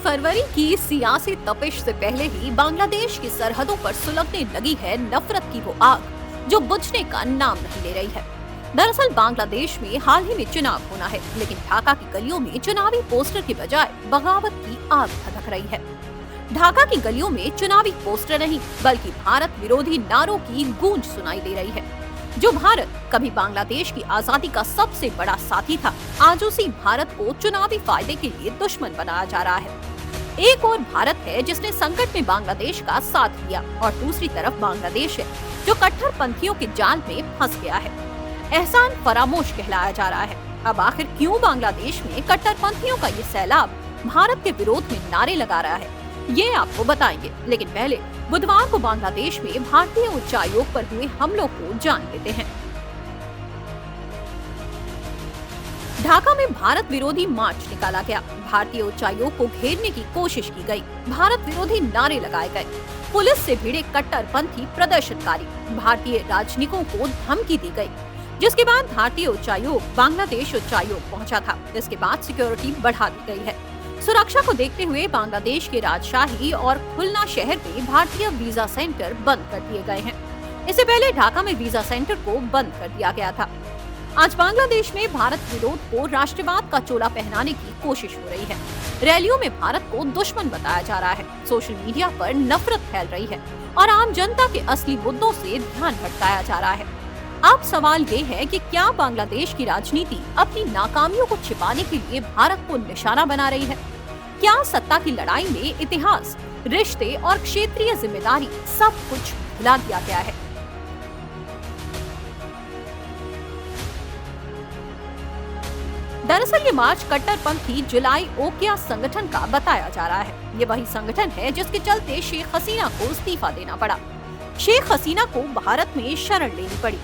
फरवरी की सियासी तपिश से पहले ही बांग्लादेश की सरहदों पर सुलगने लगी है नफरत की वो आग, जो बुझने का नाम नहीं ले रही है। दरअसल बांग्लादेश में हाल ही में चुनाव होना है, लेकिन ढाका की गलियों में चुनावी पोस्टर की बजाय बगावत की आग भड़क रही है। ढाका की गलियों में चुनावी पोस्टर नहीं, बल्कि भारत विरोधी नारों की गूंज सुनाई दे रही है। जो भारत कभी बांग्लादेश की आजादी का सबसे बड़ा साथी था, आज उसी भारत को चुनावी फायदे के लिए दुश्मन बनाया जा रहा है। एक और भारत है जिसने संकट में बांग्लादेश का साथ दिया, और दूसरी तरफ बांग्लादेश है जो कट्टरपंथियों के जाल में फंस गया है। एहसान फरामोश कहलाया जा रहा है। अब आखिर क्यों बांग्लादेश में कट्टरपंथियों का ये सैलाब भारत के विरोध में नारे लगा रहा है, ये आपको बताएंगे। लेकिन पहले बुधवार को बांग्लादेश में भारतीय उच्चायोग पर हुए हमलों को जान लेते हैं। ढाका में भारत विरोधी मार्च निकाला गया। भारतीय उच्चायोग को घेरने की कोशिश की गई। भारत विरोधी नारे लगाए गए। पुलिस से भिड़े कट्टरपंथी प्रदर्शनकारी। भारतीय राजनयिकों को धमकी दी गई, जिसके बाद भारतीय उच्चायोग बांग्लादेश उच्चायोग पहुंचा था। इसके बाद सिक्योरिटी बढ़ा दी गई है। सुरक्षा को देखते हुए बांग्लादेश के राजशाही और खुलना शहर में भारतीय वीजा सेंटर बंद कर दिए गए हैं। इससे पहले ढाका में वीजा सेंटर को बंद कर दिया गया था। आज बांग्लादेश में भारत विरोध को राष्ट्रवाद का चोला पहनाने की कोशिश हो रही है। रैलियों में भारत को दुश्मन बताया जा रहा है। सोशल मीडिया पर नफरत फैल रही है और आम जनता के असली मुद्दों से ध्यान भटकाया जा रहा है। अब सवाल ये है कि क्या बांग्लादेश की राजनीति अपनी नाकामियों को छिपाने के लिए भारत को निशाना बना रही है? क्या सत्ता की लड़ाई में इतिहास, रिश्ते और क्षेत्रीय जिम्मेदारी सब कुछ भुला दिया गया है? दरअसल ये मार्च कट्टरपंथी जुलाई ओकिया संगठन का बताया जा रहा है। ये वही संगठन है जिसके चलते शेख हसीना को इस्तीफा देना पड़ा। शेख हसीना को भारत में शरण लेनी पड़ी।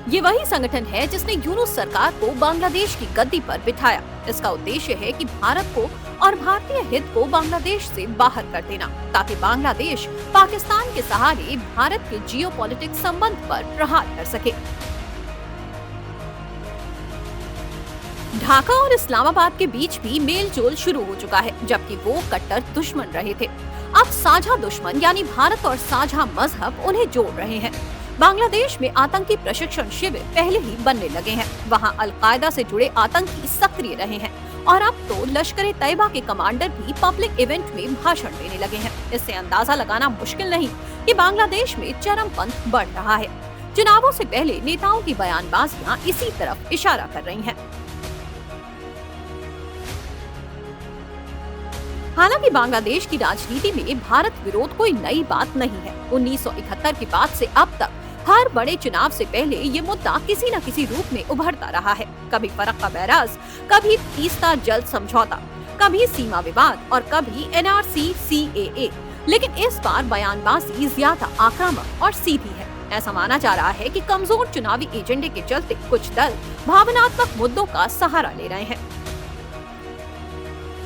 ये वही संगठन है जिसने यूनुस सरकार को बांग्लादेश की गद्दी पर बिठाया। इसका उद्देश्य है कि भारत को और भारतीय हित को बांग्लादेश से बाहर कर देना, ताकि बांग्लादेश पाकिस्तान के सहारे भारत के जियोपॉलिटिक्स संबंध पर प्रहार कर सके। ढाका और इस्लामाबाद के बीच भी मेलजोल शुरू हो चुका है, जबकि वो कट्टर दुश्मन रहे थे। अब साझा दुश्मन यानी भारत और साझा मजहब उन्हें जोड़ रहे हैं। बांग्लादेश में आतंकी प्रशिक्षण शिविर पहले ही बनने लगे हैं। वहां अल-कायदा से जुड़े आतंकी सक्रिय रहे हैं और अब तो लश्कर-ए-तैयबा के कमांडर भी पब्लिक इवेंट में भाषण देने लगे हैं। इससे अंदाजा लगाना मुश्किल नहीं कि बांग्लादेश में चरमपंथ बढ़ रहा है। चुनावों से पहले नेताओं की बयानबाजियां इसी तरफ इशारा कर रही हैं। हालांकि बांग्लादेश की राजनीति में भारत विरोध कोई नई बात नहीं है। 1971 के बाद से अब तक हर बड़े चुनाव से पहले ये मुद्दा किसी न किसी रूप में उभरता रहा है। कभी फरक्का बैराज, कभी तीस्ता जल समझौता, कभी सीमा विवाद और कभी NRC CAA। लेकिन इस बार बयानबाजी ज्यादा आक्रामक और सीधी है। ऐसा माना जा रहा है कि कमजोर चुनावी एजेंडे के चलते कुछ दल भावनात्मक मुद्दों का सहारा ले रहे हैं।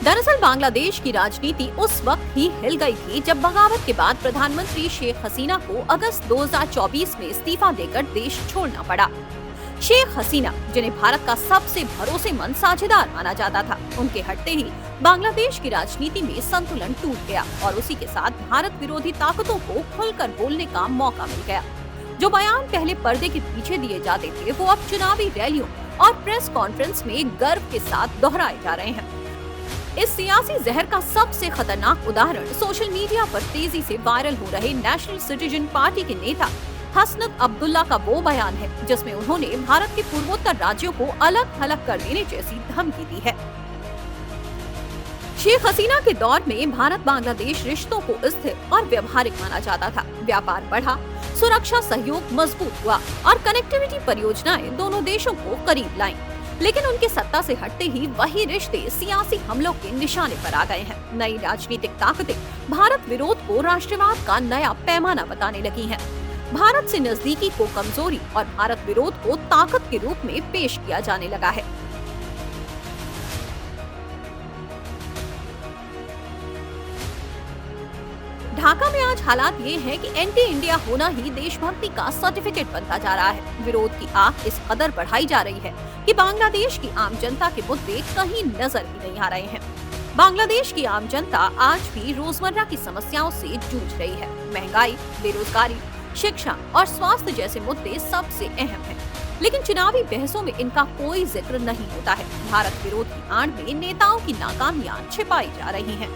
दरअसल बांग्लादेश की राजनीति उस वक्त ही हिल गई थी जब बगावत के बाद प्रधानमंत्री शेख हसीना को अगस्त 2024 में इस्तीफा देकर देश छोड़ना पड़ा। शेख हसीना, जिन्हें भारत का सबसे भरोसेमंद साझेदार माना जाता था, उनके हटते ही बांग्लादेश की राजनीति में संतुलन टूट गया और उसी के साथ भारत विरोधी ताकतों को खुलकर बोलने का मौका मिल गया। जो बयान पहले पर्दे के पीछे दिए जाते थे, वो अब चुनावी रैलियों और प्रेस कॉन्फ्रेंस में गर्व के साथ दोहराए जा रहे हैं। इस सियासी जहर का सबसे खतरनाक उदाहरण सोशल मीडिया पर तेजी से वायरल हो रहे नेशनल सिटीजन पार्टी के नेता हसनत अब्दुल्ला का वो बयान है, जिसमें उन्होंने भारत के पूर्वोत्तर राज्यों को अलग थलग कर देने जैसी धमकी दी है। शेख हसीना के दौर में भारत बांग्लादेश रिश्तों को स्थिर और व्यवहारिक माना जाता था। व्यापार बढ़ा, सुरक्षा सहयोग मजबूत हुआ और कनेक्टिविटी परियोजनाएं दोनों देशों को करीब लाईं। लेकिन उनके सत्ता से हटते ही वही रिश्ते सियासी हमलों के निशाने पर आ गए हैं। नई राजनीतिक ताकतें भारत विरोध को राष्ट्रवाद का नया पैमाना बताने लगी हैं। भारत से नजदीकी को कमजोरी और भारत विरोध को ताकत के रूप में पेश किया जाने लगा है। ढाका में आज हालात ये हैं कि एंटी इंडिया होना ही देशभक्ति का सर्टिफिकेट बनता जा रहा है। विरोध की आग इस कदर बढ़ाई जा रही है कि बांग्लादेश की आम जनता के मुद्दे कहीं नजर ही नहीं आ रहे हैं। बांग्लादेश की आम जनता आज भी रोजमर्रा की समस्याओं से जूझ रही है। महंगाई, बेरोजगारी, शिक्षा और स्वास्थ्य जैसे मुद्दे सबसे अहम हैं। लेकिन चुनावी बहसों में इनका कोई जिक्र नहीं होता है। भारत विरोधी आड़ में नेताओं की नाकामियां छिपाई जा रही हैं।